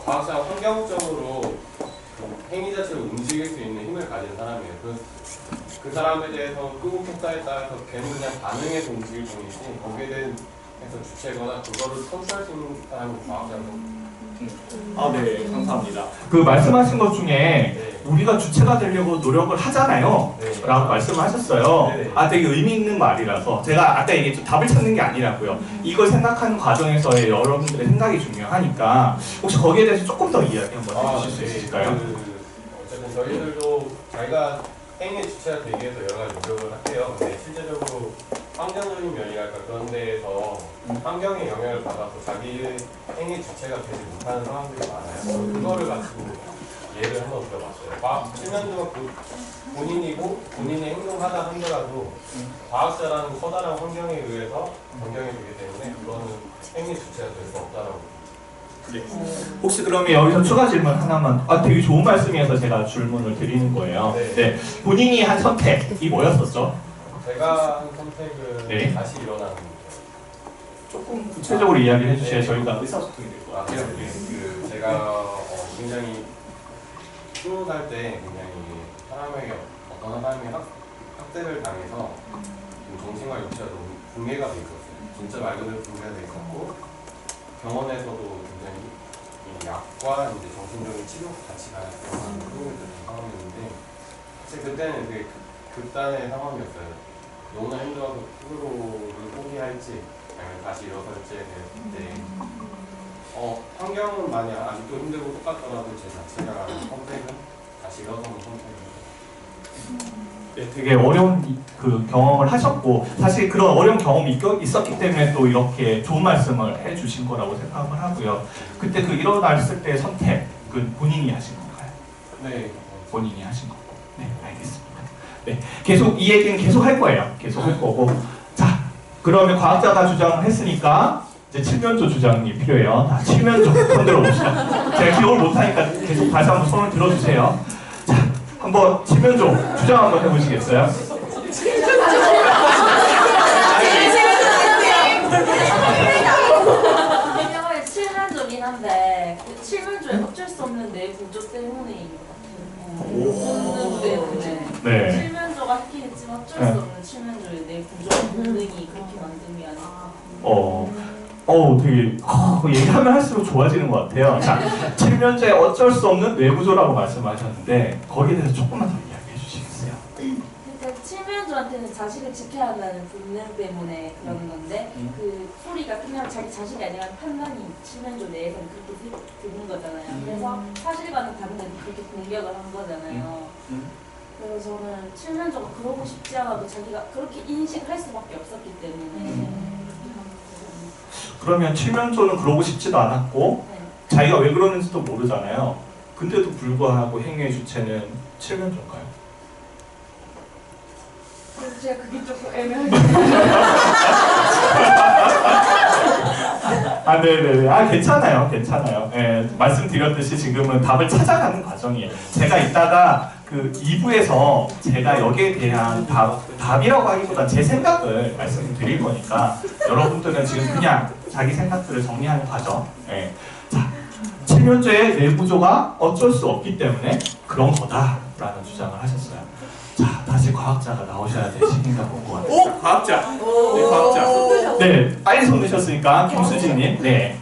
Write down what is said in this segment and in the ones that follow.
과학자가 환경적으로 그 행위 자체를 움직일 수 있는 힘을 가진 사람이에요. 그 사람에 대해서 끄국했다에 따라서 걔는 그냥 반응해서 움직일 뿐이지 거기에 대해서 주체거나 그거를 컨트롤할 수 있는 사람이 과학자고. 네, 감사합니다. 그 말씀하신 것 중에 네. 우리가 주체가 되려고 노력을 하잖아요. 네. 라고 말씀하셨어요. 네. 되게 의미 있는 말이라서 제가 아까 얘기했죠. 답을 찾는 게 아니라고요. 이걸 생각하는 과정에서의 여러분들의 생각이 중요하니까 혹시 거기에 대해서 조금 더 이야기 한번 해주실 수 있을까요? 어쨌든 저희들도 자기가 행위의 주체가 되기 위해서 여러 가지 노력을 할게요. 근데 실제적으로 환경적인 면이랄까 그런 데에서 환경의 영향을 받아서 자기의 행위 주체가 되지 못하는 상황들이 많아요. 그거를 가지고 예를 한번 들어봤어요. 과학 칠면조가 본인이고 본인의 행동하다 하더라도 과학자라는 커다란 환경에 의해서 변경이 되기 때문에 그거는 행위 주체가 될 수 없다라고. 네. 혹시 그러면 여기서 추가 질문 하나만 되게 좋은 말씀이어서 제가 질문을 드리는 거예요. 네. 네. 본인이 한 선택이 뭐였었죠? 제가 한 선택은 네. 다시 일어나는 거예요. 조금 구체적으로 이야기를 해주셔야 네. 저희가 의사소통이 될 것 같아요. 제가 굉장히 20살 때 굉장히 사람에게 어떤 사람이 학대를 당해서 정신과 육체가 너무 붕괴가 돼 있었어요. 진짜 말 그대로 붕괴가 돼 있었고 병원에서도 굉장히 이 약과 이제 정신적인 치료가 같이 가야 되는 그런 상황이었는데 사실 그때는 되게 극단의 상황이었어요. 너무나 힘들어서 스스로를 포기할지 아니면 다시 일어설지에 대해 환경은 많이 아직도 힘들고 똑같더라도 제 자체가 하는 선택은 다시 일어서는 선택입니다. 네, 되게 어려운 그 경험을 하셨고 사실 그런 어려운 경험이 있었기 때문에 또 이렇게 좋은 말씀을 해주신 거라고 생각을 하고요. 그때 그 일어났을 때 선택 그 본인이 하신 건가요? 네. 본인이 하신 거고. 네, 알겠습니다. 네, 계속 이 얘기는 계속 할 거예요. 계속 할 거고. 자, 그러면 과학자가 주장을 했으니까 이제 칠면조 주장이 필요해요. 칠면조 손 들어봅시다. 제가 기억을 못하니까 계속 다시 한번 손을 들어주세요. 자, 한번 칠면조 주장 한번 해보시겠어요? 칠면조긴 한데 그 칠면조에 어쩔 수 없는 내 구조 때문에인 것 같아요. 본능 때문에. 네. 칠면조가 있긴 했지만 어쩔 수 없는 칠면조의 내 구조 본능이 그렇게 만든 게 아닐까. 되게 얘기하면 할수록 좋아지는 것 같아요. 자, 칠면조의 어쩔 수 없는 뇌구조라고 말씀하셨는데 거기에 대해서 조금만 더 이야기해 주시겠어요? 그러니까 칠면조한테는 자식을 지켜야 한다는 본능 때문에 그러는 건데 그 소리가 그냥 자기 자식이 아니라 판단이 칠면조 내에서는 그렇게 드는 거잖아요. 그래서 사실과는 다른데 그렇게 공격을 한 거잖아요. 그래서 저는 칠면조가 그러고 싶지 않아도 자기가 그렇게 인식할 수밖에 없었기 때문에 그러면 칠면조는 그러고 싶지도 않았고 네. 자기가 왜 그러는지도 모르잖아요. 근데도 불구하고 행위의 주체는 칠면조인가요? 그래서 제가 그게 조금 애매하게 네네네. 괜찮아요. 괜찮아요. 네, 말씀드렸듯이 지금은 답을 찾아가는 과정이에요. 제가 이따가 그 2부에서 제가 여기에 대한 답이라고 하기보다 제 생각을 말씀드릴 거니까 여러분들은 지금 그냥 자기 생각들을 정리하는 과정. 네. 자, 칠면조의 뇌구조가 어쩔 수 없기 때문에 그런 거다라는 주장을 하셨어요. 자, 다시 과학자가 나오셔야 될 시기가 온 것 같아요. 과학자. 네, 과학자. 네, 빨리 손 드셨으니까 김수진님. 네.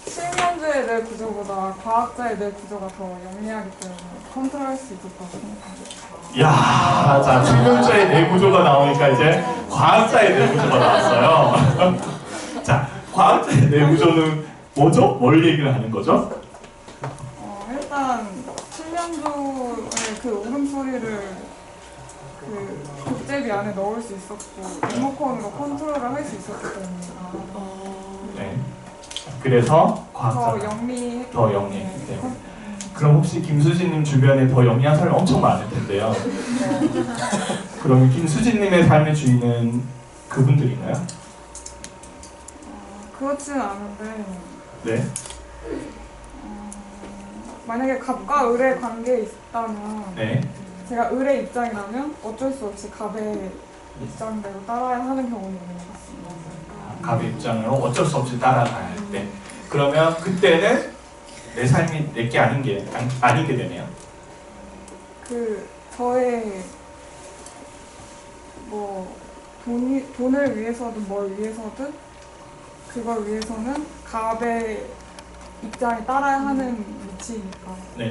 칠면조의 뇌 구조보다 과학자의 뇌 구조가 더 영리하기 때문에 컨트롤할 수 있었다고 생각합니다. 이야, 자, 칠면조의 뇌 구조가 나오니까 이제 과학자의 뇌 구조가 나왔어요. 자, 과학자의 뇌 구조는 뭐죠? 뭘 얘기를 하는 거죠? 일단 칠면조의 그 울음소리를 그 족제비 안에 넣을 수 있었고 리모컨으로 컨트롤을 할 수 있었기 때문에 네. 그래서 더 과학자가 영리했기 더 영리했기 때문에. 그럼 혹시 김수진님 주변에 더 영리한 사람이 엄청 많을 텐데요. 그럼 김수진님의 삶의 주인은 그분들인가요? 그렇지는 않은데 네. 만약에 갑과 을의 관계에 있다면 네. 제가 을의 입장이라면 어쩔 수 없이 갑의 입장대로 따라야 하는 경우는 있는 것 같습니다. 갑의 입장으로 어쩔 수 없이 따라가야 할 때. 그러면 그때는 내 삶이 내게 아니게 되네요. 그 저의 뭐 돈을 위해서든 뭘 위해서든 그걸 위해서는 갑의 입장에 따라야 하는 위치니까 네.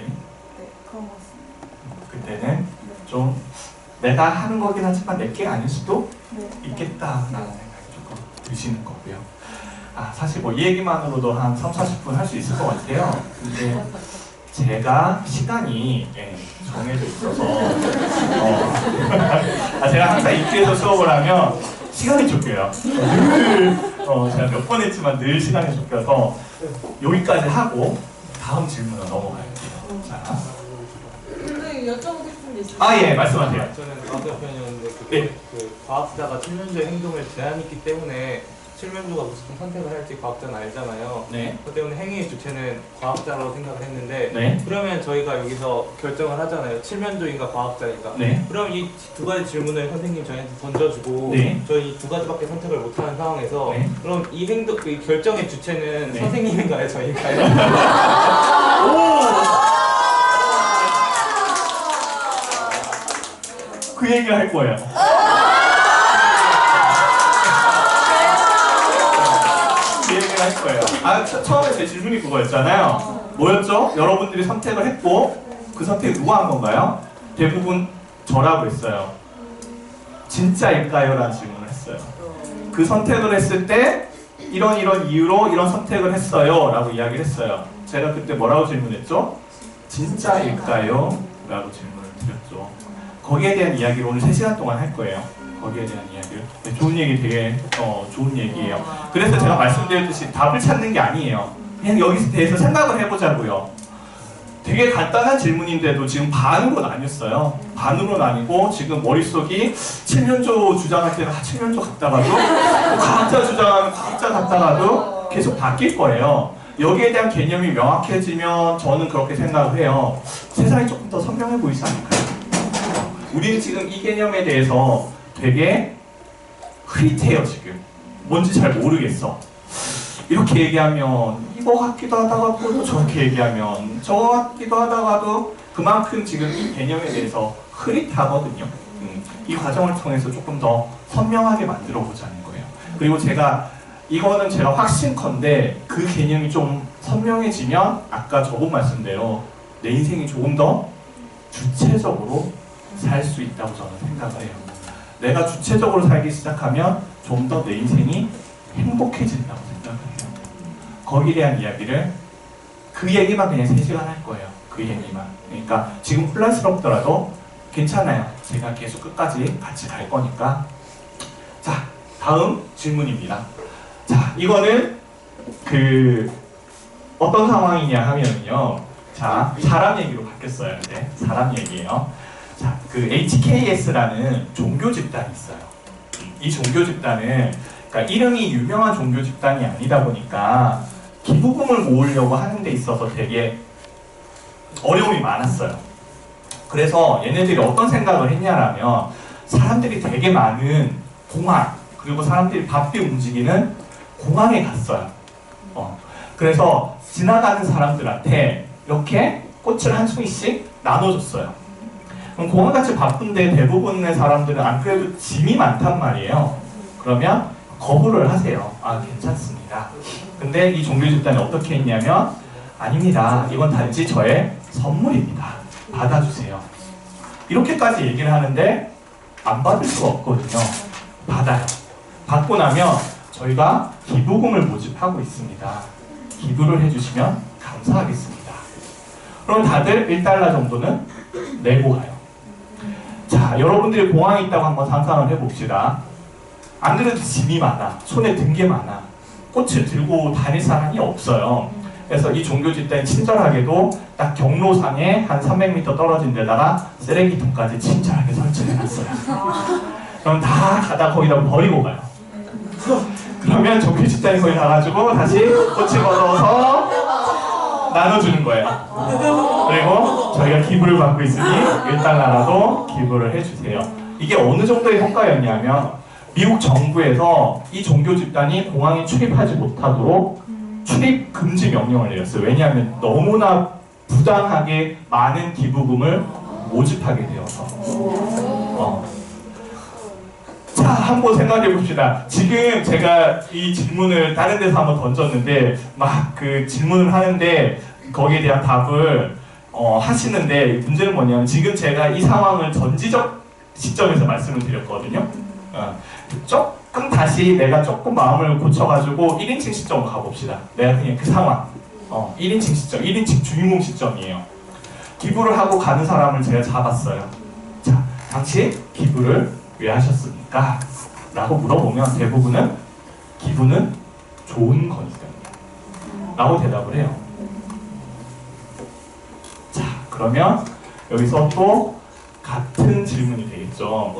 네 그런 것 같습니다. 그때는 좀 내가 하는 거긴 하지만 내게 아닐 수도 네. 있겠다라는 생각이 조금 드시는 거고요. 사실 뭐 이 얘기만으로도 한 3, 40분 할 수 있을 것 같아요. 근데 제가 시간이 정해져 있어서 제가 항상 입구에서 수업을 하면 시간이 쫓겨요. 늘 제가 몇 번 했지만 늘 시간이 쫓겨서 여기까지 하고 다음 질문으로 넘어갈게요. 자. 근데 여쭤보고 싶은 게 있어요. 예, 말씀하세요. 저는 과학자 편이었는데 네. 그 과학자가 칠면조의 행동을 제한했기 때문에 칠면조가 무슨 선택을 할지 과학자는 알잖아요. 네. 그 때문에 행위의 주체는 과학자라고 생각을 했는데 네. 그러면 저희가 여기서 결정을 하잖아요. 칠면조인가 과학자인가. 네. 그럼 이 두 가지 질문을 선생님 저희한테 던져주고 네. 저희 이 두 가지밖에 선택을 못하는 상황에서 네. 그럼 이 행동, 이 결정의 주체는 네. 선생님인가요? 저희인가요? 그 얘기를 할 거예요. 그 얘기를 할 거예요. 처음에 제 질문이 그거였잖아요. 뭐였죠? 여러분들이 선택을 했고 그 선택이 누가 한 건가요? 대부분 저라고 했어요. 진짜일까요? 라는 질문을 했어요. 그 선택을 했을 때 이런 이유로 이런 선택을 했어요 라고 이야기를 했어요. 제가 그때 뭐라고 질문했죠? 진짜일까요? 라고 질문을 드렸죠. 거기에 대한 이야기를 오늘 3시간 동안 할 거예요. 거기에 대한 이야기를. 네, 좋은 얘기 되게 좋은 얘기예요. 그래서 제가 말씀드렸듯이 답을 찾는 게 아니에요. 그냥 여기서 대해서 생각을 해보자고요. 되게 간단한 질문인데도 지금 반으로 나뉘었어요. 반으로 나뉘고 지금 머릿속이 칠면조 주장할 때는 칠면조 같다가도 과학자 주장하면 과학자 같다가도 계속 바뀔 거예요. 여기에 대한 개념이 명확해지면 저는 그렇게 생각을 해요. 세상이 조금 더 선명해 보이지 않을까요? 우리는 지금 이 개념에 대해서 되게 흐릿해요. 지금 뭔지 잘 모르겠어. 이렇게 얘기하면 이거 같기도 하다가 또 저렇게 얘기하면 저거 같기도 하다가도 그만큼 지금 이 개념에 대해서 흐릿하거든요. 이 과정을 통해서 조금 더 선명하게 만들어 보자는 거예요. 그리고 이거는 제가 확신컨대 그 개념이 좀 선명해지면 아까 저번 말씀대로 내 인생이 조금 더 주체적으로 살 수 있다고 저는 생각을 해요. 내가 주체적으로 살기 시작하면 좀 더 내 인생이 행복해진다고 생각을 해요. 거기에 대한 이야기를 그 얘기만 그냥 3시간 할 거예요. 그 얘기만. 그러니까 지금 혼란스럽더라도 괜찮아요. 제가 계속 끝까지 같이 갈 거니까. 자, 다음 질문입니다. 자, 이거는 어떤 상황이냐 하면요. 자, 사람 얘기로 바뀌었어요. 이제 사람 얘기예요. 자, HKS라는 종교 집단이 있어요. 이 종교 집단은 그러니까 이름이 유명한 종교 집단이 아니다 보니까 기부금을 모으려고 하는 데 있어서 되게 어려움이 많았어요. 그래서 얘네들이 어떤 생각을 했냐라면 사람들이 되게 많은 공항, 그리고 사람들이 바삐 움직이는 공항에 갔어요. 그래서 지나가는 사람들한테 이렇게 꽃을 한 송이씩 나눠줬어요. 그럼 공항같이 바쁜데 대부분의 사람들은 안 그래도 짐이 많단 말이에요. 그러면 거부를 하세요. 괜찮습니다. 근데 이 종교 집단이 어떻게 했냐면 아닙니다. 이건 단지 저의 선물입니다. 받아주세요. 이렇게까지 얘기를 하는데 안 받을 수가 없거든요. 받아요. 받고 나면 저희가 기부금을 모집하고 있습니다. 기부를 해주시면 감사하겠습니다. 그럼 다들 1달러 정도는 내고 가요. 자, 여러분들이 공항에 있다고 한번 상상을 해봅시다. 안 그래도 짐이 많아. 손에 든 게 많아. 꽃을 들고 다닐 사람이 없어요. 그래서 이 종교 집단이 친절하게도 딱 경로상에 한 300m 떨어진 데다가 쓰레기통까지 친절하게 설치해놨어요. 그럼 다 가다 거기다 버리고 가요. 그러면 종교 집단이 거기 가가지고 다시 꽃을 걷어서 나눠주는 거예요. 그리고 저희가 기부를 받고 있으니 1달러라도 기부를 해주세요. 이게 어느 정도의 효과였냐면 미국 정부에서 이 종교 집단이 공항에 출입하지 못하도록 출입 금지 명령을 내렸어요. 왜냐하면 너무나 부당하게 많은 기부금을 모집하게 되어서. 자, 한번 생각해 봅시다. 지금 제가 이 질문을 다른 데서 한번 던졌는데 막 그 질문을 하는데 거기에 대한 답을 하시는데 문제는 뭐냐면 지금 제가 이 상황을 전지적 시점에서 말씀을 드렸거든요. 조금 다시 내가 조금 마음을 고쳐가지고 1인칭 시점으로 가봅시다. 내가 그냥 그 상황 1인칭 시점, 1인칭 주인공 시점이에요. 기부를 하고 가는 사람을 제가 잡았어요. 자, 당시 기부를 왜 하셨습니까? 라고 물어보면 대부분은 기부는 좋은 거니까요 라고 대답을 해요. 자, 그러면 여기서 또 같은 질문이 되겠죠.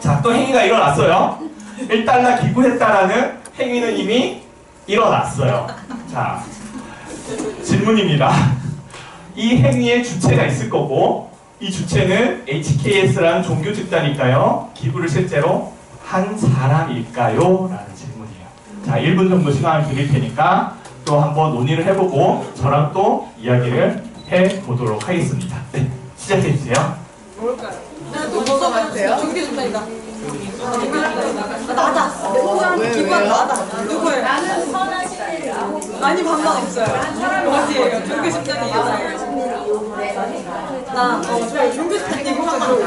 자, 또 행위가 일어났어요. 1달러 기부했다라는 행위는 이미 일어났어요. 자, 질문입니다. 이 행위의 주체가 있을 거고 이 주체는 HKS라는 종교 집단일까요? 기부를 실제로 한 사람일까요? 라는 질문이에요. 자, 1분 정도 시간을 드릴 테니까 또 한번 논의를 해보고 저랑 또 이야기를 해보도록 하겠습니다. 네, 시작해주세요. 뭘까요? 누구가 같아요? 종교 집단이다. 나다. 기부한 나다. 누구예요? 나는 선한 시대를 아무 아니 반반 없어요. 어디예요? 종교 집단이에요. 저희 종교 집단 얘기하죠.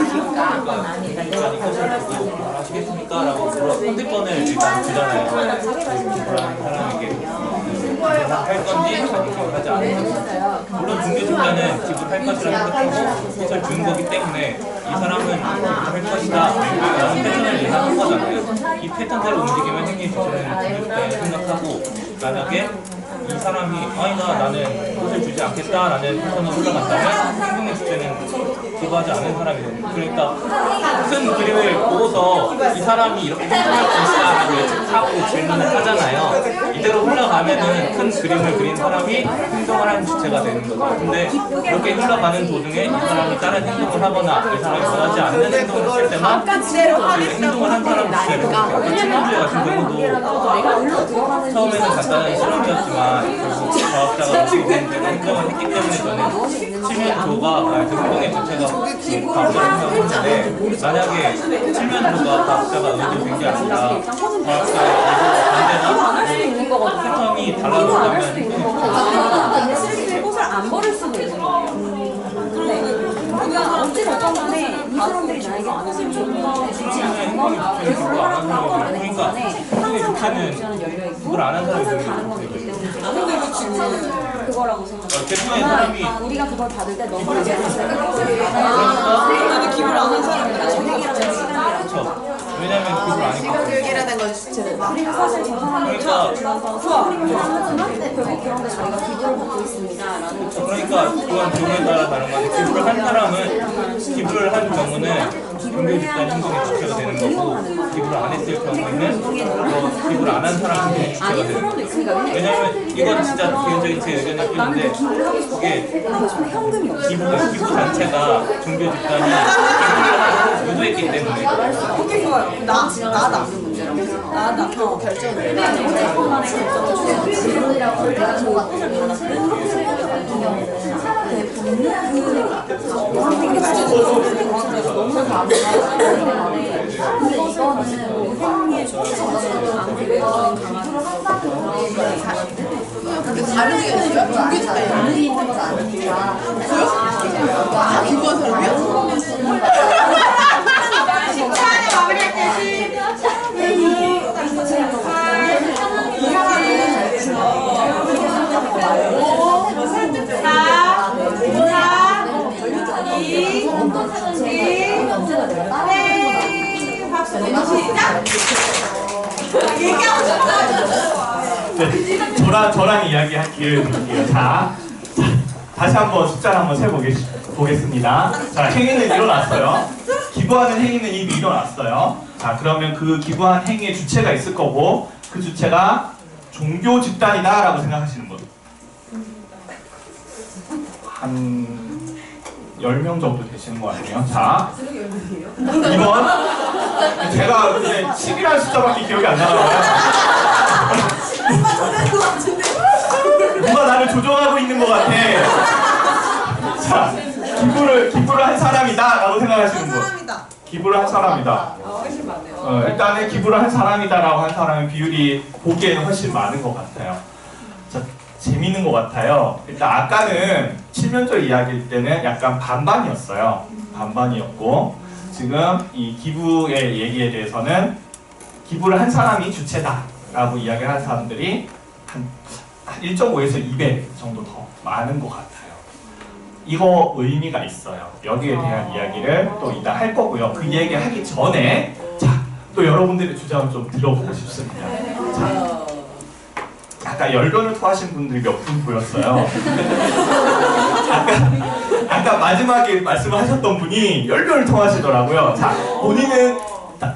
아시겠습니까? 라고 선택권을 일단 주잖아요. 사람에게 할 건지 기부를 하지 않는 건지. 물론 종교 집단은 기부할 것이라 생각하고 뜻을 준 거기 때문에 이 사람은 할 것이다 라는 패턴을 예상한 거잖아요. 이 패턴대로 움직이면 행위 주체는 종교 집단이 생각하고 만약에 이 사람이 나는 뜻을 주지 않겠다라는 패턴으로 흘러간다면 행동의 주체는 기부하지 않은 사람이 되는 거예요. 그러니까 큰 그림을 보고서 이 사람이 이렇게 행동할 것이다라고 예측하고 질문을 하잖아요. 이대로 흘러가면은 큰 그림을 그린 사람이 행동을 하는 주체가 되는 거죠. 근데 이렇게 흘러가는 도중에 이 사람이 다른 행동을 하거나 이 사람이 원하지 않는 행동을 했을 때만 그 행동을 한 사람 주체를 해요. 치명주의 같은 경우도 처음에는 간단한 실험이었지만 결국 과학자가 지금 행동을 했기 때문에 저는 칠면조가 그 행동의 주체가 과학자라고 생각하는데 만약에 칠면조가 과학자가 의도된 게 아니라 과학자의 반대나 패턴이 달라졌다면 꽃을 안 버릴 수도 있는 거예요. 우리가 어찌됐든 간에 이 사람들이 나에게 꽃을 좀 더 주지 않는 기부를 안 하는 거예요. 그러니까 행동의 항상 주체는 기부를 안 한 사람이 항상 되는 다른 거기 거기 때문에 때문에 그거라고 생각해요. 대표의 사람이 우리가 그걸 받을 때 너무 이제 나는 기부를 안 한 사람이다. 그렇죠. 왜냐면 기부를 안 했기 때문에 교육이라는 건 주체는 그리고 사실 저 사람들이 그러니까 수업을 하지만 결국 그런데 저희가 기부를 받고 있습니다라는 그러니까 그건 경우에 따라 다른 건데 기부를 한 사람은 기부를 한 경우는 종교 집단 행동의 주체가 되는 거고 기부를 안 했을 경우에는 기부를 안 한 사람이 주체가 아닌 되는 사람도 거예요. 있으니까 왜냐면 이건 진짜 개인적인 제 의견일 뿐인데 그게 현금이 없어. 기부 자체가 종교 집단이 기부를 하고 유도했기 때문에 오케이 좋아요. 나다. 나다. 근데 어쨌든 간에 결정은 질문이라고 내가 저 꽃을 받았고 같은 경우는 너무 다르게 근데 이거는 행위의 초점을 안 되고 그렇게 다른 게 있어요? 종교 집단이 다른 있는 건 아니니까 다 기부한 사람이야? 네, 저랑 이야기할 기회를 드릴게요. 자, 다시 한번 숫자를 한번 세보겠습니다. 자, 행위는 일어났어요. 기부하는 행위는 이미 일어났어요. 자, 그러면 그 기부한 행위의 주체가 있을 거고 그 주체가 종교 집단이다 라고 생각하시는 분? 한 10명 정도 되시는 거 같네요. 자, 2번. 제가 그냥 10이라는 숫자밖에 기억이 안 나요. 누가 나를 조종하고 있는 것 같아. 자, 기부를 한 사람이다라고 생각하시는 분. 기부를 한 사람이다. 훨씬 많네요. 일단은 기부를 한 사람이다라고 한 사람의 비율이 보기에는 훨씬 많은 것 같아요. 자, 재밌는 것 같아요. 일단 아까는 칠면조 이야기일 때는 약간 반반이었어요. 반반이었고 지금 이 기부의 얘기에 대해서는 기부를 한 사람이 주체다라고 이야기를 한 사람들이 한 1.5에서 2배 정도 더 많은 것 같아요. 이거 의미가 있어요. 여기에 대한 이야기를 또 이따 할 거고요. 그 이야기 하기 전에 자, 또 여러분들의 주장을 좀 들어보고 싶습니다. 자, 아까 열변을 토하신 분들이 몇 분 보였어요. 아까 마지막에 말씀하셨던 분이 열변을 토하시더라고요. 자, 본인은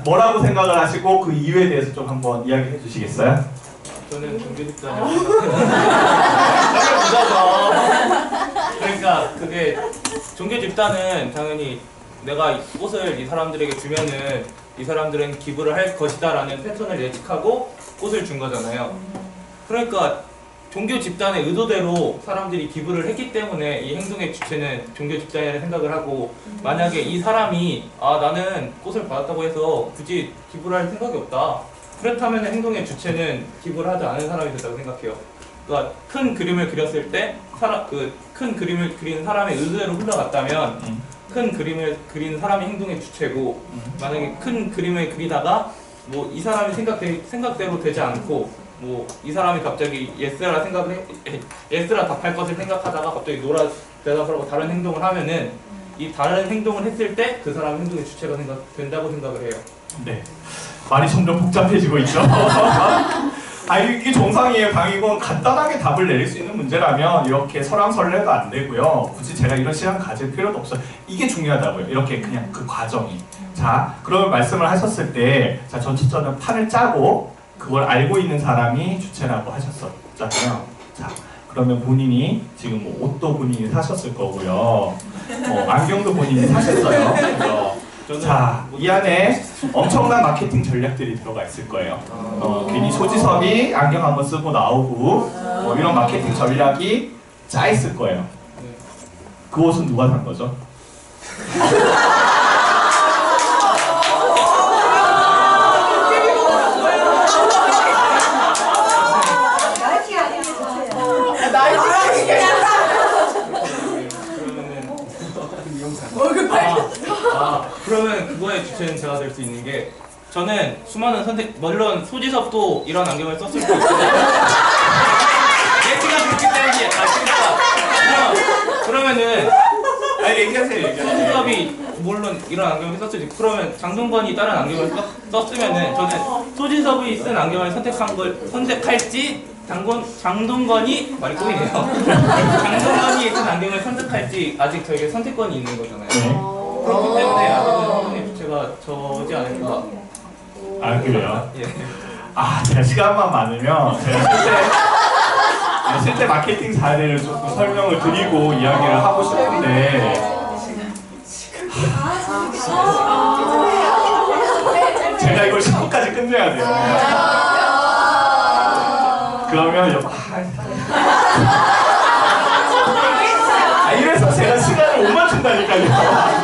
뭐라고 생각을 하시고 그 이유에 대해서 좀 한번 이야기해 주시겠어요? 저는 종교 집단이라고 그러니까 그게 종교 집단은 당연히 내가 꽃을 이 사람들에게 주면은 이 사람들은 기부를 할 것이다 라는 패턴을 예측하고 꽃을 준 거잖아요. 그러니까 종교 집단의 의도대로 사람들이 기부를 했기 때문에 이 행동의 주체는 종교 집단이라는 생각을 하고, 만약에 이 사람이 나는 꽃을 받았다고 해서 굳이 기부를 할 생각이 없다, 그렇다면 행동의 주체는 기부를 하지 않은 사람이 됐다고 생각해요. 그러니까 큰 그림을 그렸을 때 큰 그림을 그리는 사람의 의도대로 흘러갔다면 큰 그림을 그리는 사람이 행동의 주체고, 만약에 큰 그림을 그리다가 뭐 이 사람이 생각대로 되지 않고 뭐 이 사람이 갑자기 예스라 답할 것을 생각하다가 갑자기 노라 대답을 하고 다른 행동을 하면은 이 다른 행동을 했을 때 그 사람 행동의 주체가 된다고 생각을 해요. 네. 말이 점점 복잡해지고 있죠. 이게 정상이에요. 당이건 간단하게 답을 내릴 수 있는 문제라면 이렇게 설왕설래도 안 되고요. 굳이 제가 이런 시간 가질 필요도 없어요. 이게 중요하다고요. 이렇게 그냥 그 과정이. 자, 그러면 말씀을 하셨을 때, 자, 전체적으로 판을 짜고 그걸 알고 있는 사람이 주체라고 하셨었잖아요. 자, 그러면 본인이 지금 뭐 옷도 본인이 사셨을 거고요. 안경도 본인이 사셨어요. 자, 이 안에 엄청난 마케팅 전략들이 들어가 있을 거예요. 괜히 소지섭이 안경 한번 쓰고 나오고 이런 마케팅 전략이 짜 있을 거예요. 그 옷은 누가 산 거죠? 그러면 그거의 주체는 제가 될 수 있는 게, 저는 수많은 선택, 물론 소지섭도 이런 안경을 썼을 수 있어요. 예시가 그렇기 때문이에요. 그러면은 얘기하세요. 소지섭이 물론 이런 안경을 썼지. 그러면 장동건이 다른 안경을 썼으면은 저는 소지섭이 쓴 안경을 선택할지 장동건이 말이 꼬이네요. 장동건이 쓴 안경을 선택할지 아직 저에게 선택권이 있는 거잖아요. 그렇기 때문에 아직은 주체가 저지 않을까. 그래요? 예. 제가 시간만 많으면 제가 실제 마케팅 사례를 조금 설명을 드리고 이야기를 하고 싶은데, 제가 이걸 10분까지 끝내야 돼요. 그러면 이래서 제가 시간을 못 맞춘다니까요.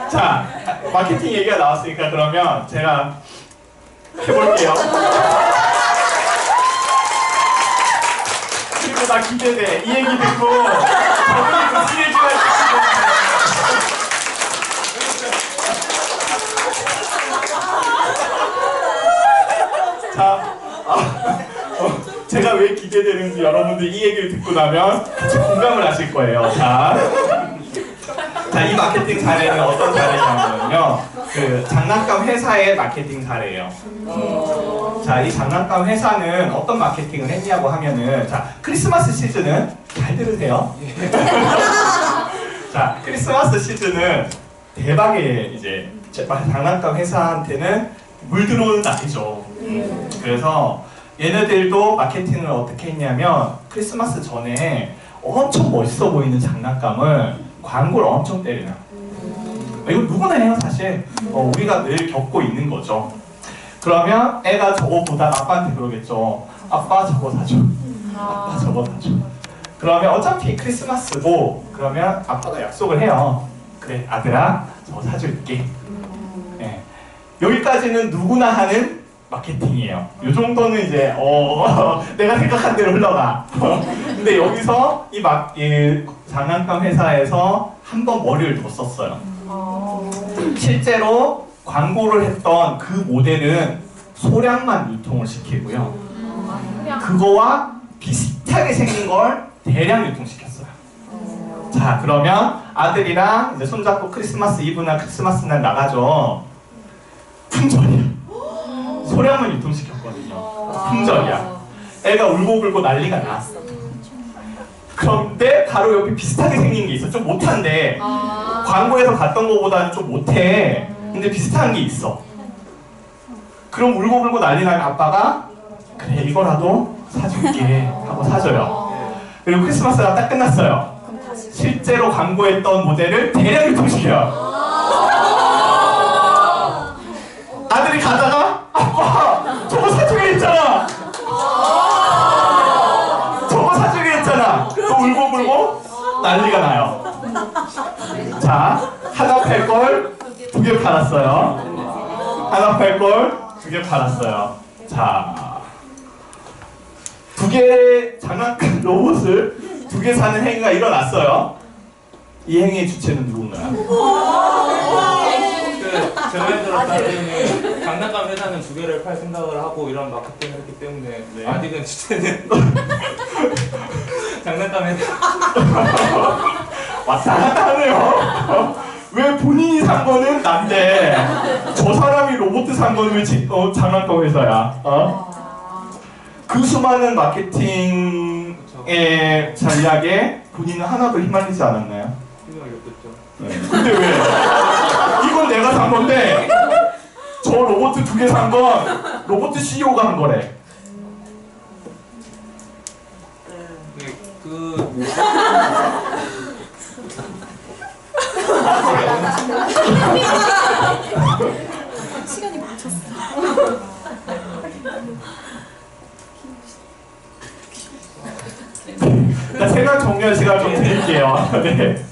자, 마케팅 얘기가 나왔으니까 그러면 제가 해볼게요. 그리고 나 기대돼. 이 얘기 듣고 저분이 그 스케줄을 자, 제가 왜 기대되는지 여러분들 이 얘기를 듣고 나면 같이 공감을 하실 거예요. 자, 이 마케팅 사례는 어떤 사례냐면요, 그 장난감 회사의 마케팅 사례예요. 자, 이 장난감 회사는 어떤 마케팅을 했냐고 하면은, 자, 크리스마스 시즌은 잘 들으세요. 자, 크리스마스 시즌은 대박의 이제 장난감 회사한테는 물 들어오는 날이죠. 그래서 얘네들도 마케팅을 어떻게 했냐면, 크리스마스 전에 엄청 멋있어 보이는 장난감을 광고를 엄청 때려요. 이거 누구나 해요, 사실. 우리가 늘 겪고 있는 거죠. 그러면 애가 저거 보다가 아빠한테 그러겠죠. 아빠 저거 사줘. 아빠 저거 사줘. 그러면 어차피 크리스마스고 그러면 아빠가 약속을 해요. 그래 아들아 저 사줄게. 네. 여기까지는 누구나 하는 마케팅이에요. 이 정도는 이제 내가 생각한 대로 흘러가. 근데 여기서 이 장난감 회사에서 한 번 머리를 더 썼어요. 실제로 광고를 했던 그 모델은 소량만 유통을 시키고요. 그거와 비슷하게 생긴 걸 대량 유통시켰어요. 자, 그러면 아들이랑 이제 손잡고 크리스마스 이브나 크리스마스 날 나가죠. 품절이야. 소량만 유통시켰거든요. 품절이야. 애가 울고불고 난리가 났어. 그런데 바로 여기 비슷하게 생긴 게 있어. 좀 못한데 광고에서 봤던 것보다는 좀 못해. 근데 비슷한 게 있어. 그럼 울고불고 난리 나면 아빠가 그래 이거라도 사줄게 하고 사줘요. 그리고 크리스마스가 딱 끝났어요. 실제로 광고했던 모델을 대량 유통시켜요. 아들이 가다가 아빠 저거 사주기로 했잖아. 저거 사주기로 했잖아. 또 울고불고 난리가 나요. 자, 하나 팔 걸 두 개 팔았어요. 하나 팔 걸 두 개 팔았어요. 자, 두 개의 장난감 로봇을 두 개 사는 행위가 일어났어요. 이 행위의 주체는 누군가요? 저희 들었다는 장난감 회사는 두 개를 팔 생각을 하고 이런 마케팅을 했기 때문에 네. 아직은 주체는 장난감 회사. 왔다 갔다 하네요. 왜 본인이 산 거는 난데 저 사람이 로봇 산 거는 왜 장난감 회사야? 그 수많은 마케팅의 전략에 본인은 하나도 휘말리지 않았나요? 생각이 없었죠. 네. 근데 왜? 이건 내가 산 건데 저 로봇 두 개 산 건 로봇 CEO가 한 거래. 시간이 멈췄어. 생각 정리할 시간 좀 드릴게요. 네.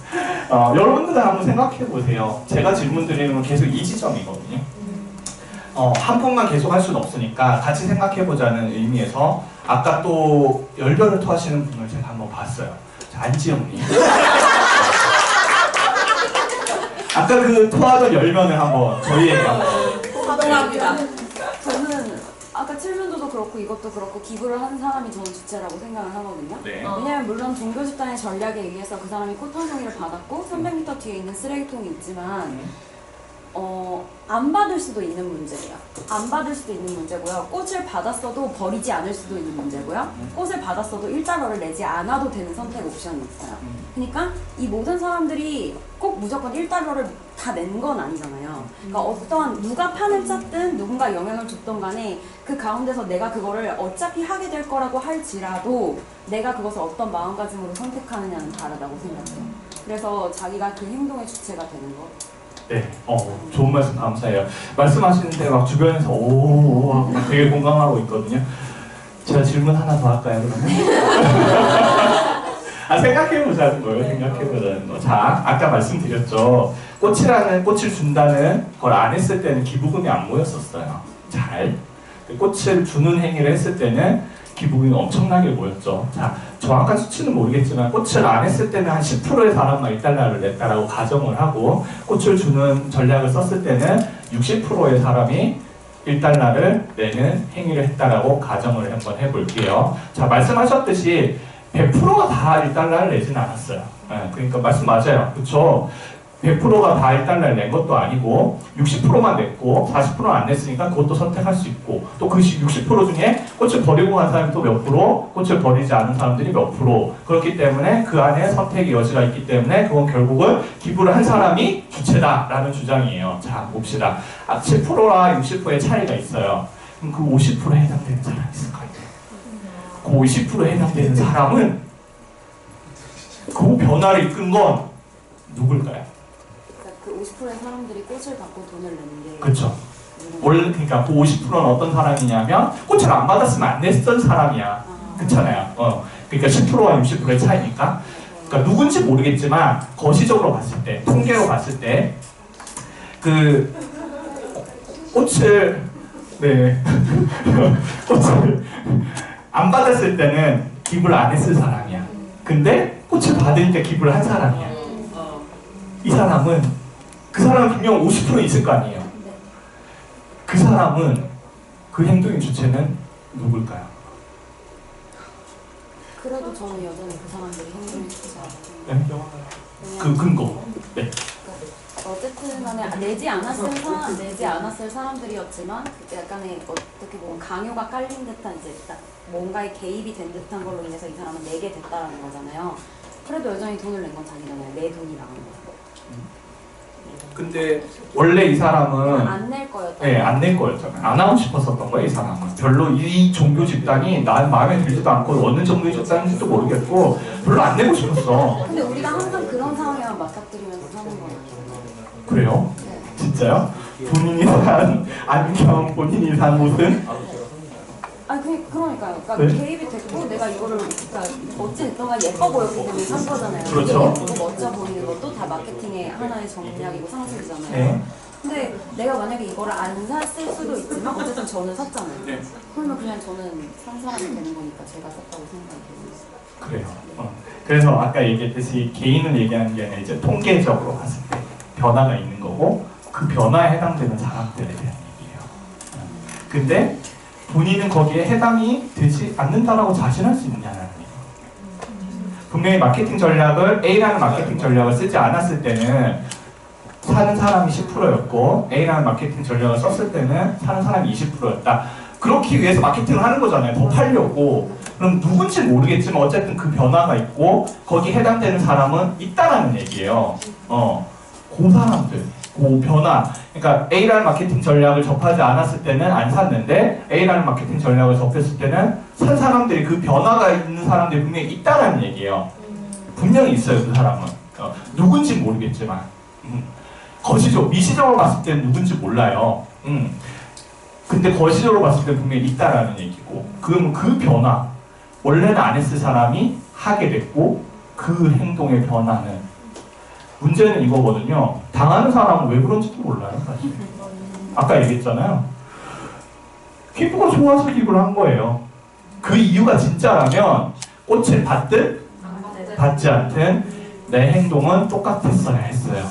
여러분들 한번 생각해 보세요. 제가 질문 드리는 건 계속 이 지점이거든요. 한 분만 계속 할 수는 없으니까 같이 생각해 보자는 의미에서 아까 또 열변을 토하시는 분을 제가 한번 봤어요. 자, 안지영님. 아까 그 토하던 열변을 한번 저희에게 사동합니다. 저는 아까 칠면조도 그렇고 이것도 그렇고 기부를 하는 사람이 저는 주체라고 생각을 하거든요. 네. 왜냐면 물론 종교 집단의 전략에 의해서 그 사람이 꽃 한 송이를 받았고 300m 뒤에 있는 쓰레기통이 있지만 안 받을 수도 있는 문제예요. 안 받을 수도 있는 문제고요. 꽃을 받았어도 버리지 않을 수도 있는 문제고요. 꽃을 받았어도 1달러를 내지 않아도 되는 선택 옵션이 있어요. 그러니까 이 모든 사람들이 꼭 무조건 1달러를 다 낸 건 아니잖아요. 그러니까 어떠한 누가 판을 짰든 누군가 영향을 줬던 간에 그 가운데서 내가 그거를 어차피 하게 될 거라고 할지라도 내가 그것을 어떤 마음가짐으로 선택하느냐는 다르다고 생각해요. 그래서 자기가 그 행동의 주체가 되는 거. 네, 좋은 말씀 감사해요. 말씀하시는데 막 주변에서 오오오 하고 막 되게 공감하고 있거든요. 제가 질문 하나 더 할까요, 그러면? 생각해보자는 거예요, 생각해보자는 거. 자, 아까 말씀드렸죠. 꽃을 준다는 걸 안 했을 때는 기부금이 안 모였었어요. 잘. 꽃을 주는 행위를 했을 때는 기부금이 엄청나게 모였죠. 자, 정확한 수치는 모르겠지만 꽃을 안 했을 때는 한 10%의 사람만 1달러를 냈다라고 가정을 하고 꽃을 주는 전략을 썼을 때는 60%의 사람이 1달러를 내는 행위를 했다라고 가정을 한번 해볼게요. 자, 말씀하셨듯이 100%가 다 1달러를 내진 않았어요. 네, 그러니까 말씀 맞아요. 그렇죠? 100%가 다 1달러를 낸 것도 아니고 60%만 냈고 40%는 안 냈으니까 그것도 선택할 수 있고 또 그 60% 중에 꽃을 버리고 간 사람이 또 몇 프로, 꽃을 버리지 않은 사람들이 몇 프로. 그렇기 때문에 그 안에 선택의 여지가 있기 때문에 그건 결국은 기부를 한 사람이 주체다라는 주장이에요. 자, 봅시다. 7%와 60%의 차이가 있어요. 그럼 그 50%에 해당되는 사람이 있을까요? 그 50%에 해당되는 사람은 그 변화를 이끈 건 누굴까요? 그 50%의 사람들이 꽃을 받고 돈을 내는 게 그렇죠. 원래 그러니까 그 50%는 어떤 사람이냐면 꽃을 안 받았으면 안 냈던 사람이야. 그렇잖아요. 그러니까 10%와 60%의 차이니까. 그러니까 누군지 모르겠지만 거시적으로 봤을 때, 통계로 봤을 때 그 꽃을 네 꽃을 안 받았을 때는 기부를 안 했을 사람이야. 근데 꽃을 받으니까 기부를 한 사람이야. 이 사람은 그 사람은 분명 50% 있을 거 아니에요. 그 사람은 그 행동의 주체는 누굴까요? 그래도 저는 여전히 그 사람들이 행동을 주지 네? 않아요. 그 근거. 네. 어쨌든 간에 내지 않았을 사람들이었지만 그때 약간의 어떻게 보면 강요가 깔린 듯한 이제 딱 뭔가에 개입이 된 듯한 걸로 인해서 이 사람은 내게 됐다라는 거잖아요. 그래도 여전히 돈을 낸 건 자기잖아요. 내 돈이 나간 거예요. 근데 원래 이 사람은 안 낼 거였다. 네, 안 낼 거였잖아요. 안 하고 싶었었던 거예요, 이 사람은. 별로 이 종교 집단이 난 마음에 들지도 않고 어느 정도의 집단인지도 모르겠고 별로 안 내고 싶었어. 근데 우리가 항상 그런 상황에만 맞닥뜨리면서 사는 거예요. 그래요? 네. 진짜요? 본인이 산 안경, 본인이 산 옷은? 아니 그러니까요. 그러니까 네? 개입이 됐고 내가 이거를 그러니까 어찌됐든 간에 예뻐 보였기 때문에 산 거잖아요. 그렇죠. 이게 예쁘고 멋져 보이는 것도 다 마케팅의 하나의 전략이고 상술이잖아요. 네. 근데 내가 만약에 이거를 안 샀을 수도 있지만 어쨌든 저는 샀잖아요. 네. 그러면 그냥 저는 산 사람이 되는 거니까 제가 샀다고 생각해요. 그래요. 그래서 아까 얘기했듯이 개인을 얘기하는 게 아니라 이제 통계적으로 봤을 때 변화가 있는 거고 그 변화에 해당되는 사람들에 대한 얘기예요. 근데 본인은 거기에 해당이 되지 않는다라고 자신할 수 있느냐는 얘기예요. 분명히 마케팅 전략을 A라는 마케팅 전략을 쓰지 않았을 때는 사는 사람이 10%였고 A라는 마케팅 전략을 썼을 때는 사는 사람이 20%였다. 그렇기 위해서 마케팅을 하는 거잖아요. 더 팔려고. 그럼 누군지 모르겠지만 어쨌든 그 변화가 있고 거기에 해당되는 사람은 있다라는 얘기예요. 그 사람들, 그 변화. 그러니까 A라는 마케팅 전략을 접하지 않았을 때는 안 샀는데 A라는 마케팅 전략을 접했을 때는 산 사람들이 그 변화가 있는 사람들이 분명히 있다라는 얘기예요. 분명히 있어요, 그 사람은. 누군지 모르겠지만. 거시적, 미시적으로 봤을 때는 누군지 몰라요. 근데 거시적으로 봤을 때 분명히 있다라는 얘기고 그럼 그 변화 원래는 안 했을 사람이 하게 됐고 그 행동의 변화는 문제는 이거거든요. 당하는 사람은 왜 그런지도 몰라요, 사실. 아까 얘기했잖아요. 기부가 좋아서 기부를 한 거예요. 그 이유가 진짜라면 꽃을 받든 받지 않든 내 행동은 똑같았어야 했어요.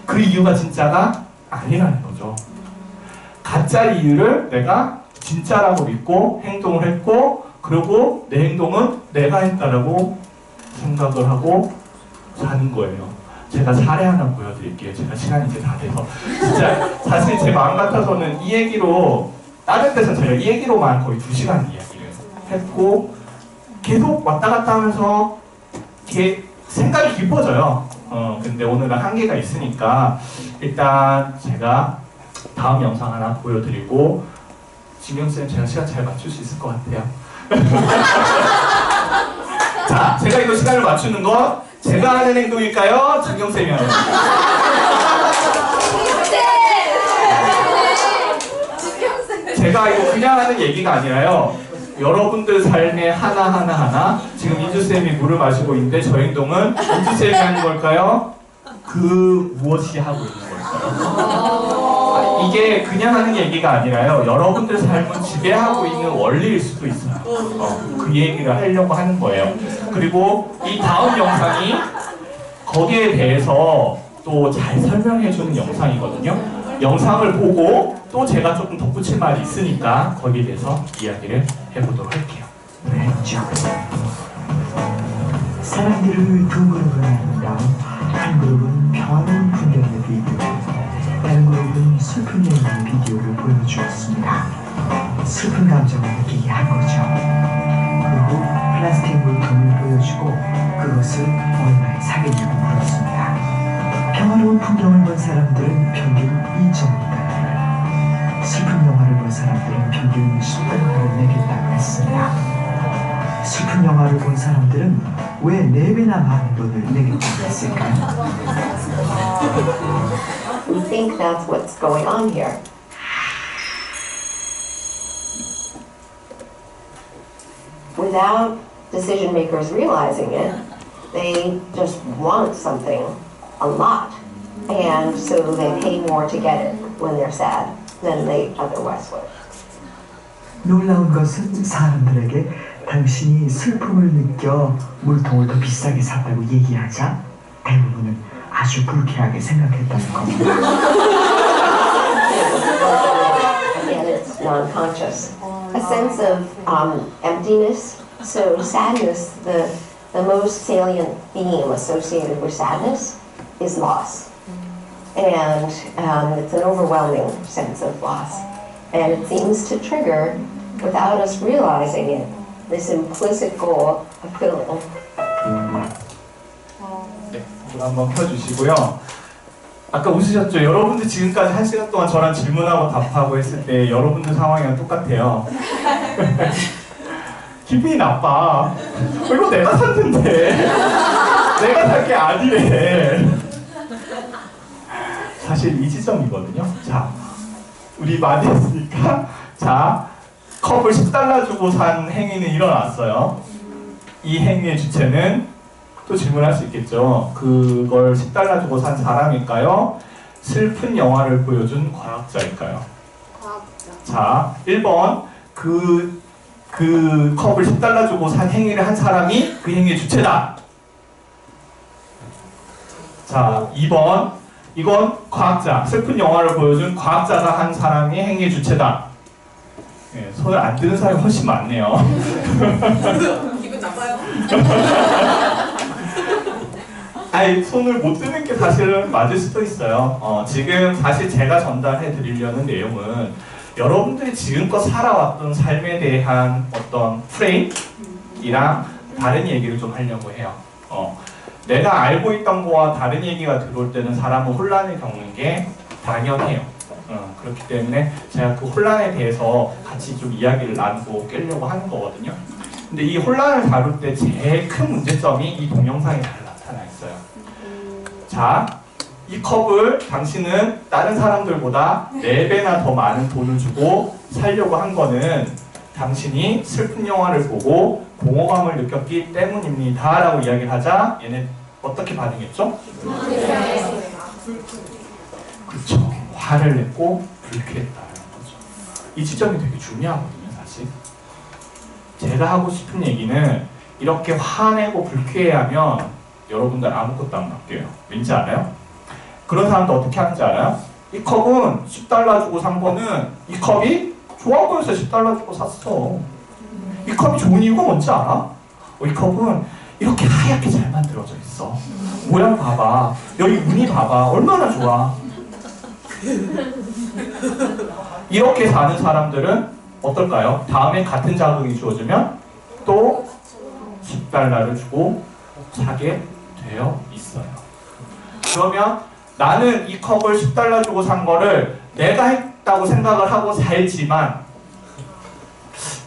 그 이유가 진짜가 아니라는 거죠. 가짜 이유를 내가 진짜라고 믿고 행동을 했고 그리고 내 행동은 내가 했다라고 생각을 하고 사는 거예요. 제가 사례 하나 보여드릴게요. 제가 시간이 이제 다 돼서 진짜 사실 제 마음 같아서는 이 얘기로 다른 데서 제가 이 얘기로만 거의 2시간 이야기를 했고 계속 왔다 갔다 하면서 이렇게 생각이 깊어져요. 근데 오늘은 한계가 있으니까 일단 제가 다음 영상 하나 보여드리고 진경쌤 제가 시간 잘 맞출 수 있을 것 같아요. 자, 제가 이거 시간을 맞추는 거 제가 하는 행동일까요? 진경쌤이 하는 제가 이거 그냥 하는 얘기가 아니라요. 여러분들 삶의 하나하나 지금 인주쌤이 물을 마시고 있는데 저 행동은 인주쌤이 하는 걸까요? 그 무엇이 하고 있는 걸까요? 이게 그냥 하는 얘기가 아니라요. 여러분들 삶을 지배하고 있는 원리일 수도 있어요. 그 얘기를 하려고 하는 거예요. 그리고 이 다음 영상이 거기에 대해서 또 잘 설명해주는 영상이거든요. 영상을 보고 또 제가 조금 덧붙일 말이 있으니까 거기에 대해서 이야기를 해보도록 할게요. 네. 사람들을 두 그룹으로 나눈 다음 한 그룹은 평화로운 풍경의 비디오, 다른 그룹은 슬픈 여인의 비디오를 보여주었습니다. 슬픈 감정을 느끼게 한 거죠. 그 후 플라스틱 물통을 보여주고 그것을 얼마에 사겠냐고 물었습니다. 평화로운 풍경을 본 사람들은 평균 2.5달러를, 슬픈 영화를 본 사람들은 평균 10달러를 내겠다고 했습니다. 슬픈 영화를 본 사람들은 왜 4배나 많은 돈을 내겠다고 했을까요? We think that's what's going on here. Without decision makers realizing it, they just want something a lot. And so they pay more to get it when they're sad than they otherwise would. 놀라운 것은 사람들에게 당신이 슬픔을 느껴 물통을 더 비싸게 샀다고 얘기하자 대부분은 아주 불쾌하게 생각했다는 겁니다. Again, it's non-conscious. A sense of emptiness. So sadness, the most salient theme associated with sadness is loss. And it's an overwhelming sense of loss. And it seems to trigger, without us realizing it, this implicit goal of filling. 불 한번 켜주시고요. 아까 웃으셨죠? 여러분들 지금까지 1시간 동안 저랑 질문하고 답하고 했을 때 여러분들 상황이랑 똑같아요. 기분이 나빠. 이거 내가 샀는데 내가 산 게 아니래. 사실 이 지점이거든요. 자, 우리 많이 했으니까 자, 컵을 10달러 주고 산 행위는 일어났어요. 이 행위의 주체는 또 질문할 수 있겠죠. 그걸 10달러 주고 산 사람일까요? 슬픈 영화를 보여준 과학자일까요? 과학자. 자, 1번 그 컵을 10달러 주고 산 행위를 한 사람이 그 행위의 주체다. 자, 2번 이건 과학자, 슬픈 영화를 보여준 과학자가 한 사람이 행위의 주체다. 네, 손을 안 드는 사람이 훨씬 많네요. 기분 나빠요? 아니, 손을 못 드는 게 사실은 맞을 수도 있어요. 지금 사실 제가 전달해 드리려는 내용은 여러분들이 지금껏 살아왔던 삶에 대한 어떤 프레임이랑 다른 얘기를 좀 하려고 해요. 내가 알고 있던 거와 다른 얘기가 들어올 때는 사람은 혼란을 겪는 게 당연해요. 그렇기 때문에 제가 그 혼란에 대해서 같이 좀 이야기를 나누고 깨려고 하는 거거든요. 근데 이 혼란을 다룰 때 제일 큰 문제점이 이 동영상에 잘 나타나 있어요. 자, 이 컵을 당신은 다른 사람들보다 4배나 더 많은 돈을 주고 사려고 한 거는 당신이 슬픈 영화를 보고 공허감을 느꼈기 때문입니다 라고 이야기를 하자 얘네 어떻게 반응했죠? 그쵸, 화를 냈고 불쾌했다는 거죠. 이 지점이 되게 중요하거든요. 사실 제가 하고 싶은 얘기는 이렇게 화내고 불쾌해하면 여러분들 아무것도 안 바뀌어요. 왠지 알아요? 그런 사람도 어떻게 하는지 알아요? 이 컵은 10달러 주고 산 거는 이 컵이 좋아 보여서 10달러 주고 샀어. 이 컵이 좋은 이유가 뭔지 알아? 이 컵은 이렇게 하얗게 잘 만들어져 있어. 모양 봐봐. 여기 무늬 봐봐. 얼마나 좋아. 이렇게 사는 사람들은 어떨까요? 다음에 같은 자극이 주어지면 또 10달러를 주고 사게 되어 있어요. 그러면 나는 이 컵을 10달러 주고 산 거를 내가 했다고 생각을 하고 살지만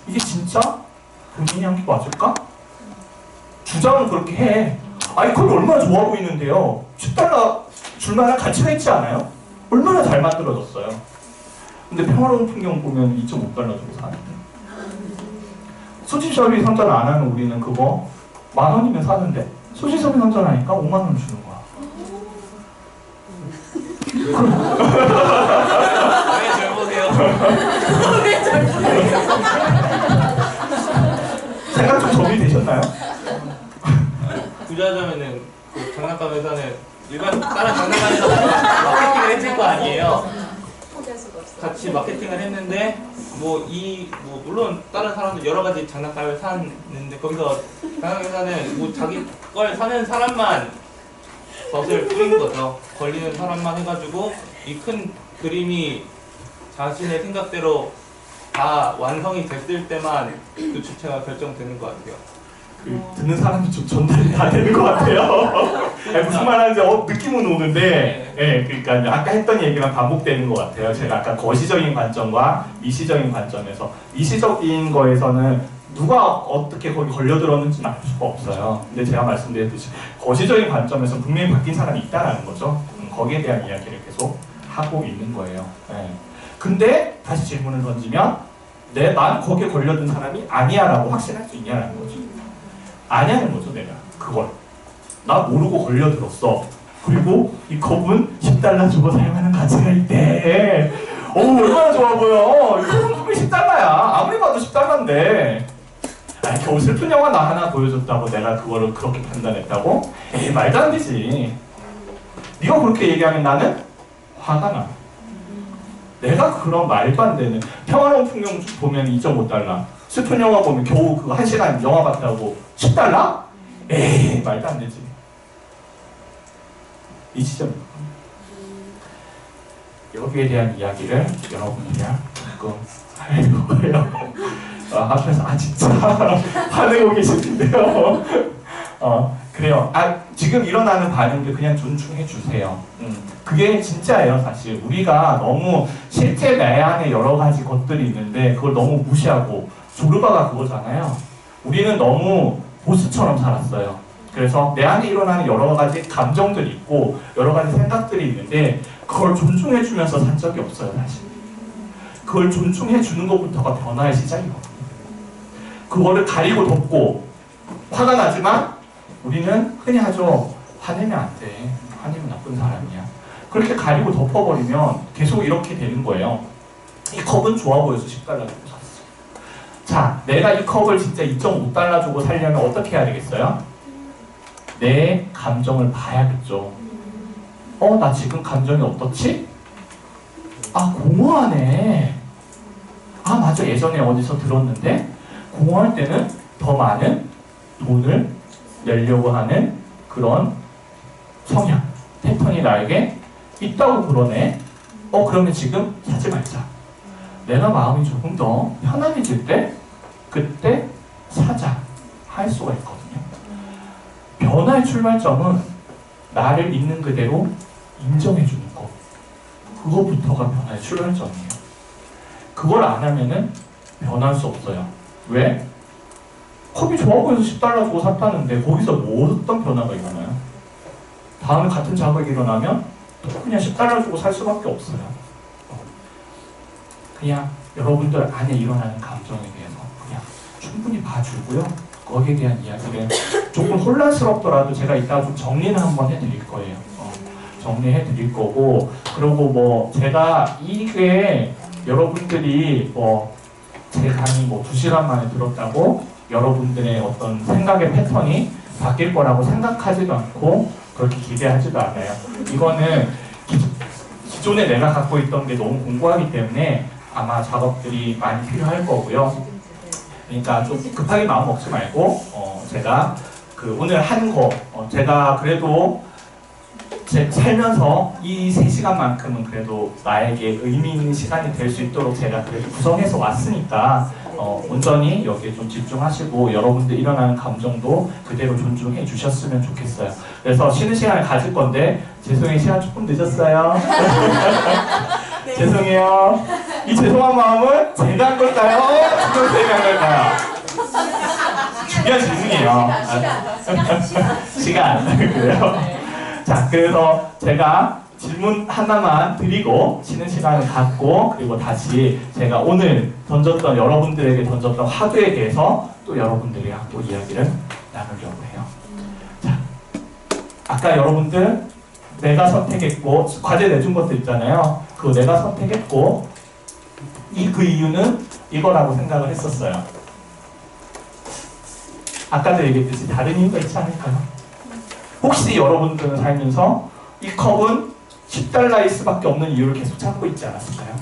이게 진짜 본인이 한 게 맞을까? 주장은 그렇게 해. 아, 이 컵이 얼마나 좋아 보이는데요. 10달러 줄만한 가치가 있지 않아요? 얼마나 잘 만들어졌어요. 근데 평화로운 풍경 보면 2.5달러 주고 사는데 소지섭이 선전 안 하는 우리는 그거 10,000원이면 사는데 소지섭이 선전하니까 50,000원 주는 거야. 왜 잘 보세요? 왜 잘 보세요? 생각 좀 정리되셨나요? 부자자면은 그 장난감 회사는 일반 다른 장난감에서 마케팅을 했을 거 아니에요. 같이 마케팅을 했는데 물론 다른 사람들 여러 가지 장난감을 샀는데 거기서 장난감 회사는 뭐 자기 걸 사는 사람만 덫을 뿌린 거죠. 걸리는 사람만 해가지고 이 큰 그림이 자신의 생각대로 다 완성이 됐을 때만 그 주체가 결정되는 것 같아요. 듣는 사람이 좀 전달이 다 되는 것 같아요. 무슨 말하는지 느낌은 오는데, 그러니까 아까 했던 얘기랑 반복되는 것 같아요. 제가 아까 거시적인 관점과 미시적인 관점에서 미시적인 거에서는 누가 어떻게 거기 걸려들었는지는 알 수가 없어요. 근데 제가 말씀드렸듯이 거시적인 관점에서 분명히 바뀐 사람이 있다는 거죠. 거기에 대한 이야기를 계속 하고 있는 거예요. 근데 다시 질문을 던지면 난 거기에 걸려든 사람이 아니야 라고 확신할 수 있냐라는 거죠. 아냐는 거죠, 내가. 그걸. 나 모르고 걸려들었어. 그리고 이 컵은 10달러 주고 사용하는 가치가 있대. 얼마나 좋아 보여. 이 컵은 분명히 10달러야. 아무리 봐도 10달러인데. 아니, 겨우 슬픈 영화 나 하나 보여줬다고 내가 그거를 그렇게 판단했다고? 에이, 말도 안 되지. 네가 그렇게 얘기하면 나는 화가 나. 내가 그런 말도 안 되는 평화로운 풍경 보면 2.5달러, 슬픈 영화 보면 겨우 그거 1시간 영화 봤다고 10달러? 에이, 말도 안 되지. 이 지점 여기에 대한 이야기를 여러분들이랑 조금 하려고요. 앞에서 진짜 화내고 계시는데요. 그래요. 지금 일어나는 반응들 그냥 존중해 주세요. 그게 진짜예요, 사실. 우리가 너무 실제 내 안에 여러 가지 것들이 있는데 그걸 너무 무시하고, 조르바가 그거잖아요. 우리는 너무 보스처럼 살았어요. 그래서 내 안에 일어나는 여러 가지 감정들이 있고 여러 가지 생각들이 있는데 그걸 존중해 주면서 산 적이 없어요, 사실. 그걸 존중해 주는 것부터가 변화의 시작이거든요. 그거를 가리고 덮고 화가 나지만 우리는 흔히 하죠. 화내면 안 돼. 화내면 나쁜 사람이야. 그렇게 가리고 덮어버리면 계속 이렇게 되는 거예요. 이 컵은 좋아 보여서 10달러 주고 샀어. 자, 내가 이 컵을 진짜 2.5달러 주고 살려면 어떻게 해야 되겠어요? 내 감정을 봐야겠죠. 나 지금 감정이 어떻지? 공허하네. 맞아. 예전에 어디서 들었는데 공허할 때는 더 많은 돈을 내려고 하는 그런 성향, 패턴이 나에게 있다고 그러네. 그러면 지금 사지 말자. 내가 마음이 조금 더 편안해질 때 그때 사자 할 수가 있거든요. 변화의 출발점은 나를 있는 그대로 인정해주는 것. 그것부터가 변화의 출발점이에요. 그걸 안 하면은 변할 수 없어요. 왜? 컵이 좋아 보여서 10달러 주고 샀다는데 거기서 어떤 변화가 일어나요? 다음에 같은 자극이 일어나면 또 그냥 10달러 주고 살 수밖에 없어요. 그냥 여러분들 안에 일어나는 감정에 대해서 그냥 충분히 봐주고요. 거기에 대한 이야기를 조금 혼란스럽더라도 제가 이따가 좀 정리는 한번 해드릴 거예요. 정리해 드릴 거고, 그리고 제가 이게 여러분들이 제 강의 2시간 만에 들었다고 여러분들의 어떤 생각의 패턴이 바뀔 거라고 생각하지도 않고 그렇게 기대하지도 않아요. 이거는 기존에 내가 갖고 있던 게 너무 공고하기 때문에 아마 작업들이 많이 필요할 거고요. 그러니까 좀 급하게 마음 먹지 말고 제가 오늘 한 거 제가 그래도 살면서 이 3시간만큼은 그래도 나에게 의미 있는 시간이 될 수 있도록 제가 그래도 구성해서 왔으니까 온전히 여기에 좀 집중하시고 여러분들 일어나는 감정도 그대로 존중해 주셨으면 좋겠어요. 그래서 쉬는 시간을 가질 건데 죄송해요. 시간 조금 늦었어요. 네. 죄송해요. 이 죄송한 마음은 제가 한 걸까요? 선생님이 한 걸까요? 중요한 질문이에요. 시간. 그래요. 자, 그래서 제가 질문 하나만 드리고 쉬는 시간을 갖고 그리고 다시 제가 오늘 여러분들에게 던졌던 화두에 대해서 또 여러분들이랑 또 이야기를 나누려고 해요. 자, 아까 여러분들 내가 선택했고 과제 내준 것도 있잖아요. 그거 내가 선택했고 그 이유는 이거라고 생각을 했었어요. 아까도 얘기했듯이 다른 이유가 있지 않을까요? 혹시 여러분들은 살면서 이 컵은 10달러일 수밖에 없는 이유를 계속 찾고 있지 않았을까요?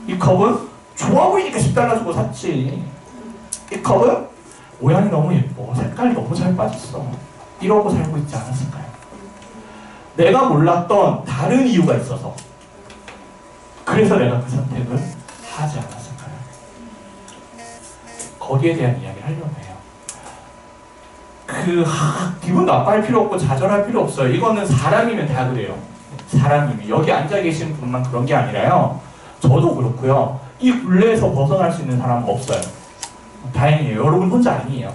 이 컵은 좋아 보이니까 10달러 주고 샀지. 이 컵은 모양이 너무 예뻐. 색깔이 너무 잘 빠졌어. 이러고 살고 있지 않았을까요? 내가 몰랐던 다른 이유가 있어서 그래서 내가 그 선택을 하지 않았을까요? 거기에 대한 이야기를 하려고 해요. 기분 나빠할 필요 없고 좌절할 필요 없어요. 이거는 사람이면 다 그래요. 사람이면. 여기 앉아 계신 분만 그런 게 아니라요. 저도 그렇고요. 이 굴레에서 벗어날 수 있는 사람은 없어요. 다행이에요. 여러분 혼자 아니에요.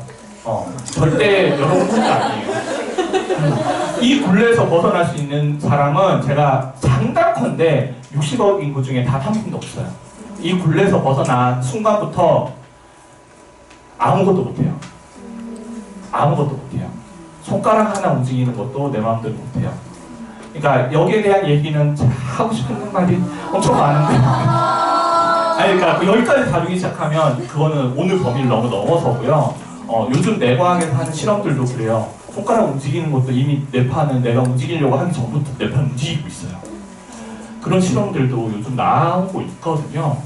절대 여러분 혼자 아니에요. 이 굴레에서 벗어날 수 있는 사람은 제가 장담컨대 60억 인구 중에 단 한 분도 없어요. 이 굴레에서 벗어난 순간부터 아무것도 못해요. 아무것도 못해요. 손가락 하나 움직이는 것도 내 마음대로 못해요. 그러니까 여기에 대한 얘기는 하고 싶은 말이 엄청 많은데 아니 그러니까 여기까지 다루기 시작하면 그거는 오늘 범위를 너무 넘어서고요. 요즘 내과학에서 하는 실험들도 그래요. 손가락 움직이는 것도 이미 뇌파는 내가 움직이려고 하기 전부터 뇌파는 움직이고 있어요. 그런 실험들도 요즘 나오고 있거든요.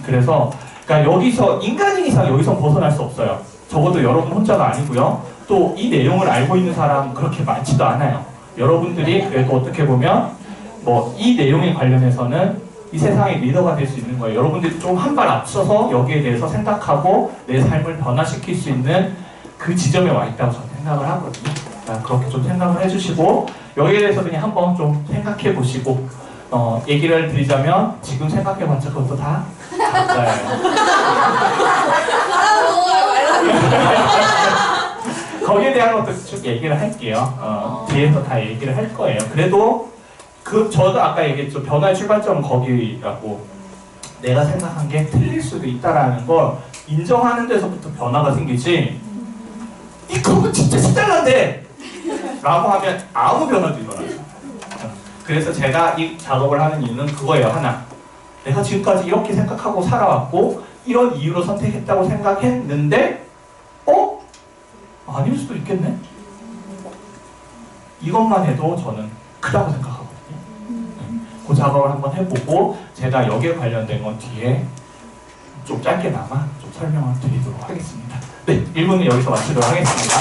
그래서 그러니까 여기서 인간인 이상 여기서 벗어날 수 없어요. 적어도 여러분 혼자가 아니고요. 또 이 내용을 알고 있는 사람 그렇게 많지도 않아요. 여러분들이 그래도 어떻게 보면 뭐 이 내용에 관련해서는 이 세상의 리더가 될 수 있는 거예요. 여러분들이 좀 한 발 앞서서 여기에 대해서 생각하고 내 삶을 변화시킬 수 있는 그 지점에 와 있다고 저는 생각을 하거든요. 그러니까 그렇게 좀 생각을 해주시고 여기에 대해서 그냥 한번 좀 생각해 보시고 얘기를 드리자면 지금 생각해봤자 그것도 다 가짜예요. 거기에 대한 것도 쭉 얘기를 할게요. 뒤에서 다 얘기를 할 거예요. 그래도 저도 아까 얘기했죠. 변화의 출발점은 거기라고. 내가 생각한 게 틀릴 수도 있다라는 걸 인정하는 데서부터 변화가 생기지. 그건 진짜 신기한데! 라고 하면 아무 변화도 일어나지 않아요. 그래서 제가 이 작업을 하는 이유는 그거예요. 하나. 내가 지금까지 이렇게 생각하고 살아왔고 이런 이유로 선택했다고 생각했는데 아닐 수도 있겠네? 이것만 해도 저는 크다고 생각하거든요. 그 작업을 한번 해보고 제가 여기에 관련된 건 뒤에 좀 짧게나마 좀 설명을 드리도록 하겠습니다. 네, 1부는 여기서 마치도록 하겠습니다.